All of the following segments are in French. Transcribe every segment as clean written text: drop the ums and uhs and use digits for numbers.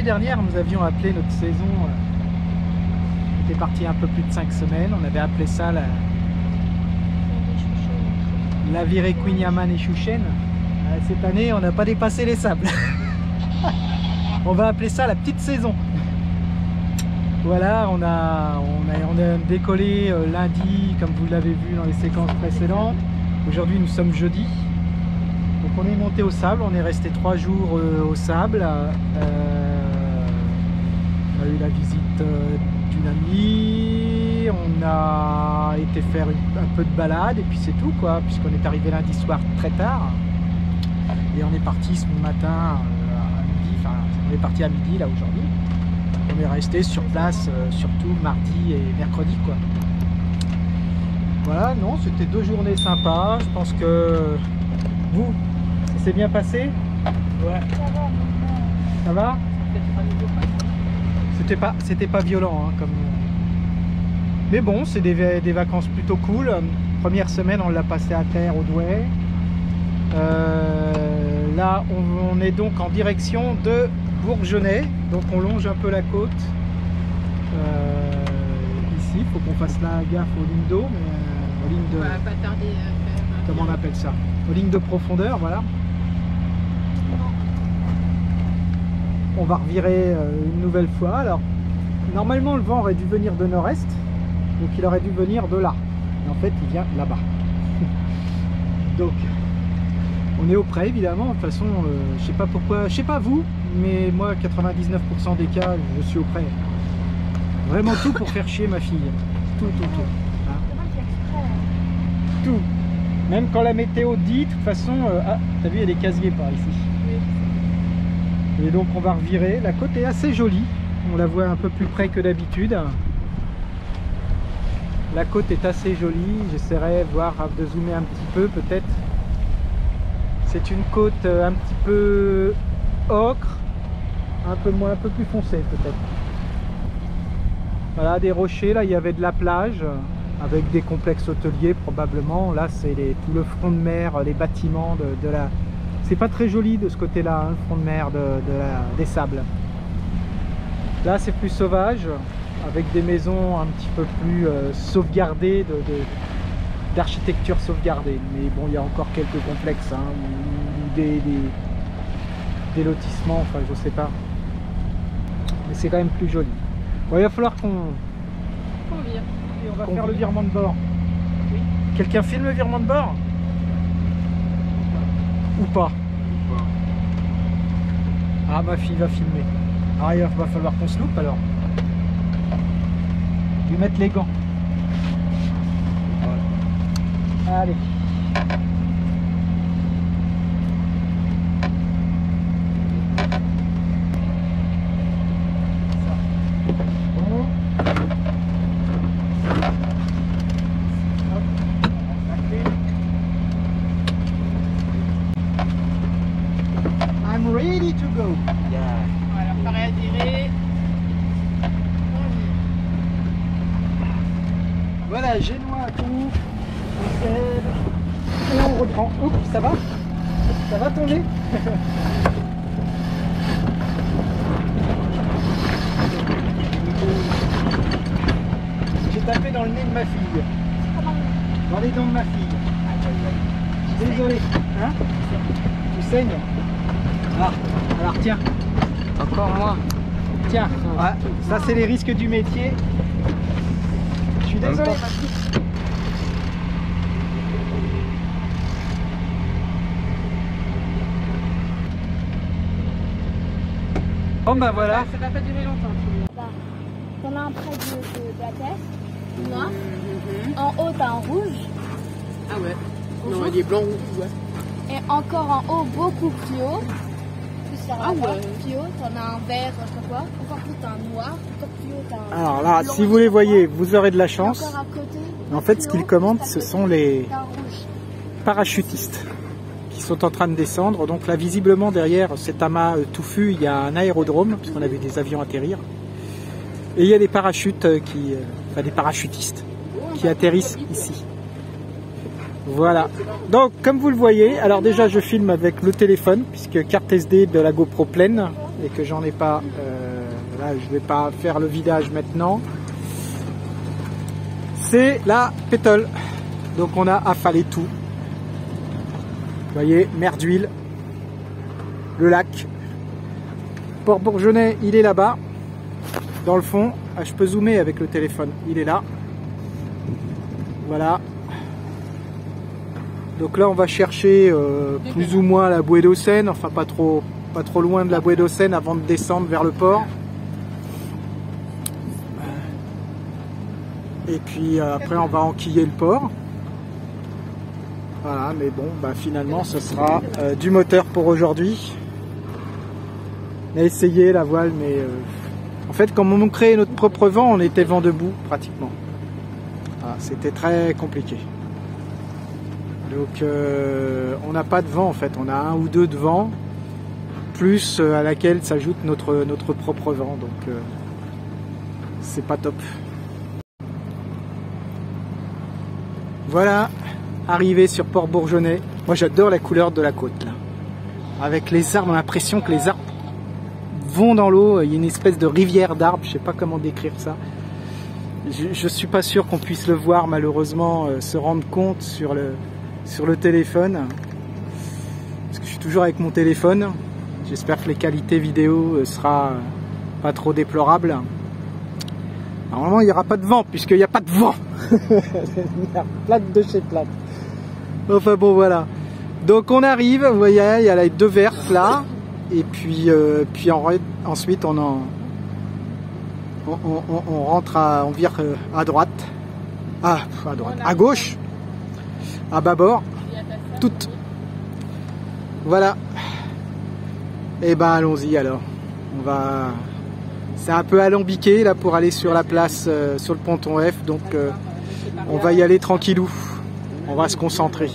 dernière, nous avions appelé notre saison, on était parti un peu plus de 5 semaines, on avait appelé ça la virée Queen-Yaman et Chouchen. Cette année, on n'a pas dépassé les sables. On va appeler ça la petite saison. Voilà, on a décollé lundi, comme vous l'avez vu dans les séquences précédentes. Aujourd'hui, nous sommes jeudi. Donc on est monté au sable, on est resté 3 jours au sable. On a eu la visite d'une amie, on a été faire un peu de balade et puis c'est tout quoi, puisqu'on est arrivé lundi soir très tard. Et on est parti ce matin à midi, enfin on est parti à midi là aujourd'hui. On est resté sur place surtout mardi et mercredi quoi. Voilà, non, c'était 2 journées sympas. Je pense que vous, ça s'est bien passé? Ouais. Ça va? C'était pas violent hein, comme. Mais bon, c'est des vacances plutôt cool. Première semaine, on l'a passé à terre au Douai. Là, on est donc en direction de Bourgenais, donc on longe un peu la côte. Ici, il faut qu'on fasse la gaffe aux lignes d'eau, mais aux lignes de. On va pas tarder à faire. Comment on appelle ça? Aux lignes de profondeur, voilà. On va revirer une nouvelle fois. Alors, normalement, le vent aurait dû venir de nord-est, donc il aurait dû venir de là. Et en fait, il vient là-bas. Donc, on est au près, évidemment. De toute façon, je sais pas pourquoi, je sais pas vous, mais moi, 99% des cas, je suis au près. Vraiment tout pour faire chier ma fille. Tout. Hein. Tout. Même quand la météo dit, de toute façon, ah, t'as vu, il y a des casiers par ici. Et donc on va revirer. La côte est assez jolie, on la voit un peu plus près que d'habitude. La côte est assez jolie, j'essaierai de zoomer un petit peu peut-être. C'est une côte un petit peu ocre, un peu plus foncée peut-être. Voilà, des rochers, là il y avait de la plage avec des complexes hôteliers probablement. Là c'est tout le front de mer, les bâtiments de la... C'est pas très joli de ce côté-là, hein, le front de mer des sables. Là, c'est plus sauvage, avec des maisons un petit peu plus sauvegardées, d'architecture sauvegardée. Mais bon, il y a encore quelques complexes, hein, ou des lotissements, enfin, je sais pas. Mais c'est quand même plus joli. Bon, il va falloir qu'on vire. Et on va faire le virement de bord. Oui. Quelqu'un filme le virement de bord? Ou pas? Ah, ma fille va filmer. Ah, il va falloir qu'on se loupe alors. Lui mettre les gants. Voilà. Allez. Bon. I'm ready to go. Yeah. Voilà, pareil à virer. Voilà, génois à tout. On cède. Et on reprend. Oups, ça va? Ça va tomber? J'ai tapé dans le nez de ma fille. Dans les dents de ma fille. Désolé. Hein? Tu saignes? Ah, alors tiens. Encore moi. Tiens, ouais, ça c'est les risques du métier. Je suis désolé. Bon bah voilà. Ça va pas durer longtemps. T'en as un près de la tête, noir. En haut, t'as un rouge. Ah ouais. Non, il est blanc rouge, ouais. Et encore en haut, beaucoup plus haut. Plus ça Ah ouais. plus haut, t'en as un vert, je sais pas quoi. Encore plus, t'as un noir. Encore plus haut, t'as un. Alors là, blanc, si vous les voyez, je sais vous aurez de la pas. Et chance. encore à côté, En fait, ce plus qu'ils haut, commandent, à ce côté, sont les t'as un rouge. parachutistes qui sont en train de descendre. Donc là, visiblement, derrière cet amas touffu, il y a un aérodrome, puisqu'on a vu des avions atterrir. Et il y a des parachutes enfin des parachutistes qui atterrissent ici. Voilà. Donc, comme vous le voyez, alors déjà, je filme avec le téléphone, puisque carte SD de la GoPro pleine, et que j'en ai pas, là je vais pas faire le vidage maintenant, c'est la pétole. Donc on a affalé tout. Vous voyez, mer d'huile, le lac. Port Bourgeonnais, il est là-bas, dans le fond. Ah, je peux zoomer avec le téléphone, il est là. Voilà. Donc là on va chercher plus ou moins la bouée d'Auxène, enfin pas trop loin de la bouée d'Auxène avant de descendre vers le port. Et puis après on va enquiller le port. Voilà, mais bon, bah, finalement ce sera du moteur pour aujourd'hui. On a essayé la voile, mais en fait comme on créait notre propre vent, on était vent debout pratiquement. Voilà, c'était très compliqué. Donc on n'a pas de vent en fait, on a 1 ou 2 de vent, plus à laquelle s'ajoute notre propre vent, donc c'est pas top. Voilà, arrivé sur Port Bourgeonnais. Moi j'adore la couleur de la côte là. Avec les arbres, on a l'impression que les arbres vont dans l'eau, il y a une espèce de rivière d'arbres, je sais pas comment décrire ça. Je suis pas sûr qu'on puisse le voir malheureusement, se rendre compte sur le téléphone. Parce que je suis toujours avec mon téléphone. J'espère que les qualités vidéo sera pas trop déplorables. Normalement il n'y aura pas de vent puisqu'il n'y a pas de vent. Plate de chez plate. Enfin bon voilà. Donc on arrive, vous voyez, il y a les 2 vertes là. Et puis, ensuite on rentre on vire à droite. À gauche. À bâbord. Toutes. Voilà. Et ben allons-y alors. C'est un peu alambiqué là pour aller sur la place, sur le ponton F, donc on va y aller tranquillou. On va se concentrer.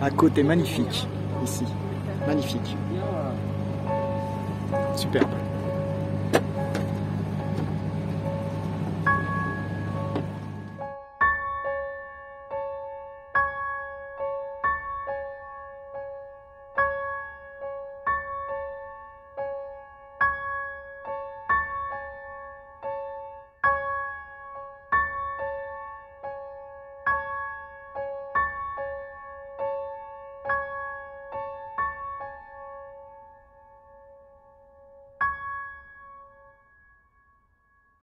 La côte est magnifique ici, magnifique, superbe.